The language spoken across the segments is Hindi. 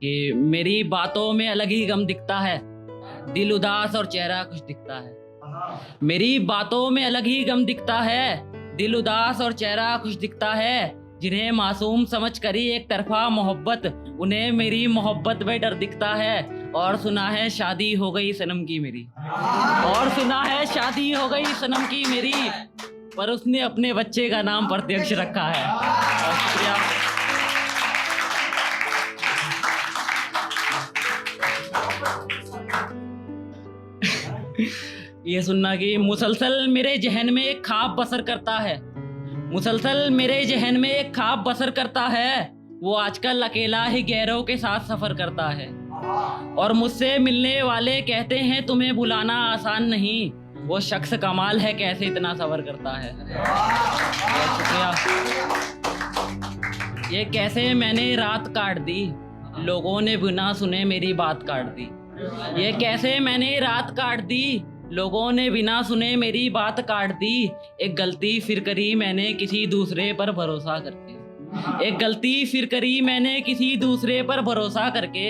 कि मेरी बातों में अलग ही गम दिखता है, दिल उदास और चेहरा खुश दिखता है। मेरी बातों में अलग ही गम दिखता है, दिल उदास और चेहरा खुश दिखता है। जिन्हें मासूम समझ करी एक तरफा मोहब्बत, उन्हें मेरी मोहब्बत में डर दिखता है। और सुना है शादी हो गई सनम की मेरी, और सुना है शादी हो गई सनम की मेरी, पर उसने अपने बच्चे का नाम प्रत्यक्ष रखा है। और शुक्रिया। ये सुनना कि मुसलसल मेरे जहन में एक ख्वाब बसर करता है, मुसलसल मेरे जहन में एक ख्वाब बसर करता है। वो आजकल अकेला ही गैरों के साथ सफर करता है। और मुझसे मिलने वाले कहते हैं तुम्हें बुलाना आसान नहीं, वो शख्स कमाल है कैसे इतना सबर करता है। बहुत शुक्रिया। ये कैसे मैंने रात काट दी, लोगों ने बिना सुने मेरी बात काट दी। ये कैसे मैंने रात काट दी, लोगों ने बिना सुने मेरी बात काट दी। एक गलती फिर करी मैंने किसी दूसरे पर भरोसा करके, एक गलती फिर करी मैंने किसी दूसरे पर भरोसा करके।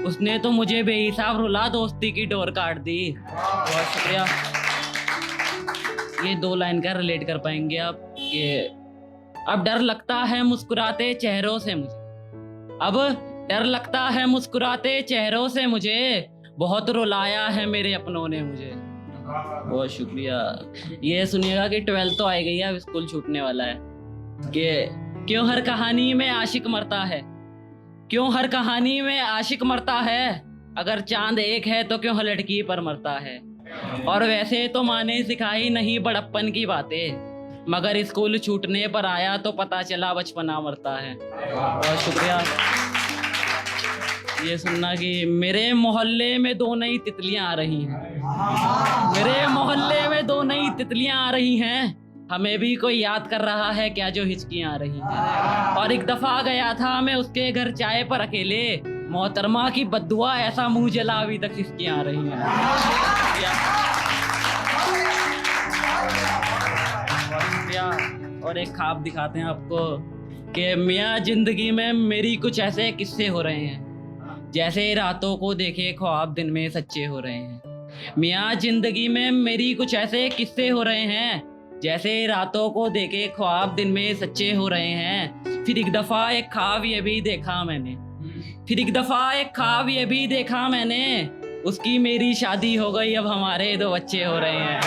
उसने तो मुझे बेहिसाब रुला, दोस्ती की डोर काट दी। बहुत शुक्रिया। ये 2 लाइन का रिलेट कर पाएंगे आप कि अब डर लगता है मुस्कुराते चेहरों से मुझे, अब डर लगता है मुस्कुराते चेहरों से मुझे, बहुत रुलाया है मेरे अपनों ने मुझे। बहुत शुक्रिया। ये सुनिएगा कि 12th तो आई गई है, अब स्कूल छूटने वाला है। कि क्यों हर कहानी में आशिक मरता है, क्यों हर कहानी में आशिक मरता है, अगर चांद एक है तो क्यों हर लड़की पर मरता है। और वैसे तो माँ ने सिखाई नहीं बड़प्पन की बातें, मगर स्कूल छूटने पर आया तो पता चला बचपना मरता है। बहुत शुक्रिया। ये सुनना कि मेरे मोहल्ले में 2 नई तितलियां आ रही हैं, मेरे मोहल्ले में 2 नई तितलियां आ रही हैं। हमें भी कोई याद कर रहा है क्या जो हिचकियां आ रही हैं। और एक दफा गया था मैं उसके घर चाय पर अकेले, मोहतरमा की बद्दुआ ऐसा मुंह जला अभी तक हिचकियां आ रही हैं। और एक ख्वाब दिखाते हैं आपको कि मियाँ जिंदगी में मेरी कुछ ऐसे किस्से हो रहे हैं, जैसे रातों को देखे ख्वाब दिन में सच्चे हो रहे हैं। मियाँ जिंदगी में मेरी कुछ ऐसे किस्से हो रहे हैं, जैसे रातों को देखे ख्वाब दिन में सच्चे हो रहे हैं। फिर एक दफा एक ख्वाब ये भी देखा मैंने, फिर एक दफा एक ख्वाब ये भी देखा मैंने, उसकी मेरी शादी हो गई अब हमारे 2 बच्चे हो रहे हैं।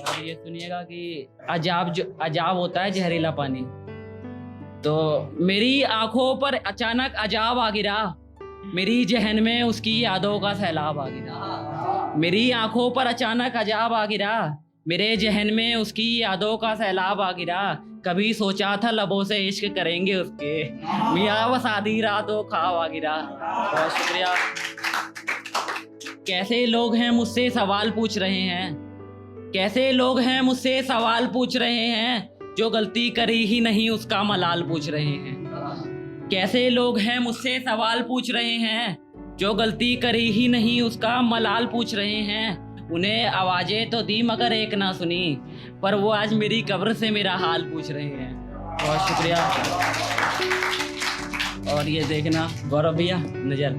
और ये सुनिएगा कि अजाब होता है जहरीला पानी। तो मेरी आंखों पर अचानक अजाब आ गिरा, मेरी जहन में उसकी यादों का सैलाब आ गिरा। मेरी आंखों पर अचानक अजाब आ गिरा, मेरे जहन में उसकी यादों का सैलाब आ गिरा। कभी सोचा था लबों से इश्क करेंगे उसके, मियाँ बस आधी रातों ख्वाब आ गिरा। बहुत शुक्रिया। कैसे लोग हैं मुझसे सवाल पूछ रहे हैं, कैसे लोग हैं मुझसे सवाल पूछ रहे हैं, जो गलती करी ही नहीं उसका मलाल पूछ रहे हैं। कैसे लोग हैं मुझसे सवाल पूछ रहे हैं, जो गलती करी ही नहीं उसका मलाल पूछ रहे हैं। उन्हें आवाजें तो दी मगर एक ना सुनी, पर वो आज मेरी कब्र से मेरा हाल पूछ रहे हैं। बहुत शुक्रिया। और ये देखना गौरव भैया नजर,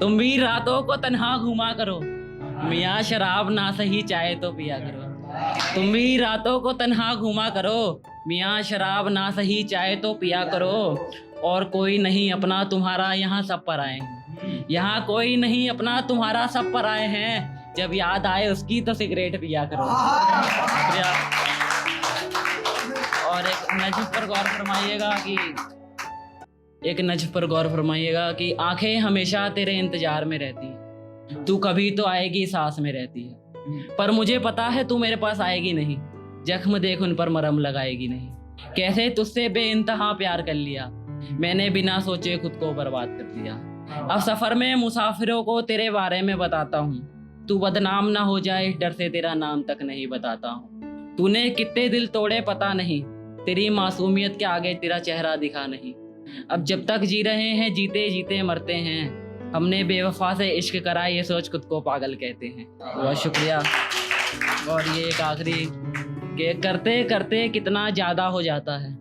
तुम भी रातों को तन्हा घुमा करो, मियाँ शराब ना सही चाहे तो पिया करो। तुम भी रातों को तन्हा घुमा करो, मियाँ शराब ना सही चाहे तो पिया करो। और कोई नहीं अपना तुम्हारा यहाँ सब पर आए हैं, यहाँ कोई नहीं अपना तुम्हारा सब पर आए हैं। जब याद आए उसकी तो सिगरेट पिया करो। और एक नज्म पर गौर फरमाइएगा कि कि आंखें हमेशा तेरे इंतजार में रहती हैं, तू कभी तो आएगी सांस में रहती है, पर मुझे पता है तू मेरे पास आएगी नहीं, जख्म देख उन पर मरहम लगाएगी नहीं। कैसे तुझसे बेइंतहा प्यार कर लिया मैंने, बिना सोचे खुद को बर्बाद कर दिया। अब सफर में मुसाफिरों को तेरे बारे में बताता हूँ, तू बदनाम ना हो जाए इस डर से तेरा नाम तक नहीं बताता हूँ। तूने कितने दिल तोड़े पता नहीं, तेरी मासूमियत के आगे तेरा चेहरा दिखा नहीं। अब जब तक जी रहे हैं जीते जीते मरते हैं, हमने बेवफा से इश्क करा ये सोच खुद को पागल कहते हैं। बहुत शुक्रिया। और ये एक आखिरी कि करते करते कितना ज़्यादा हो जाता है,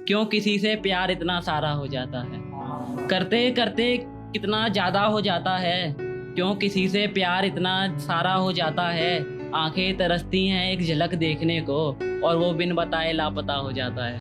क्यों किसी से प्यार इतना सारा हो जाता है, करते करते कितना ज़्यादा हो जाता है, क्यों किसी से प्यार इतना सारा हो जाता है। आंखें तरसती हैं एक झलक देखने को, और वो बिन बताए लापता हो जाता है।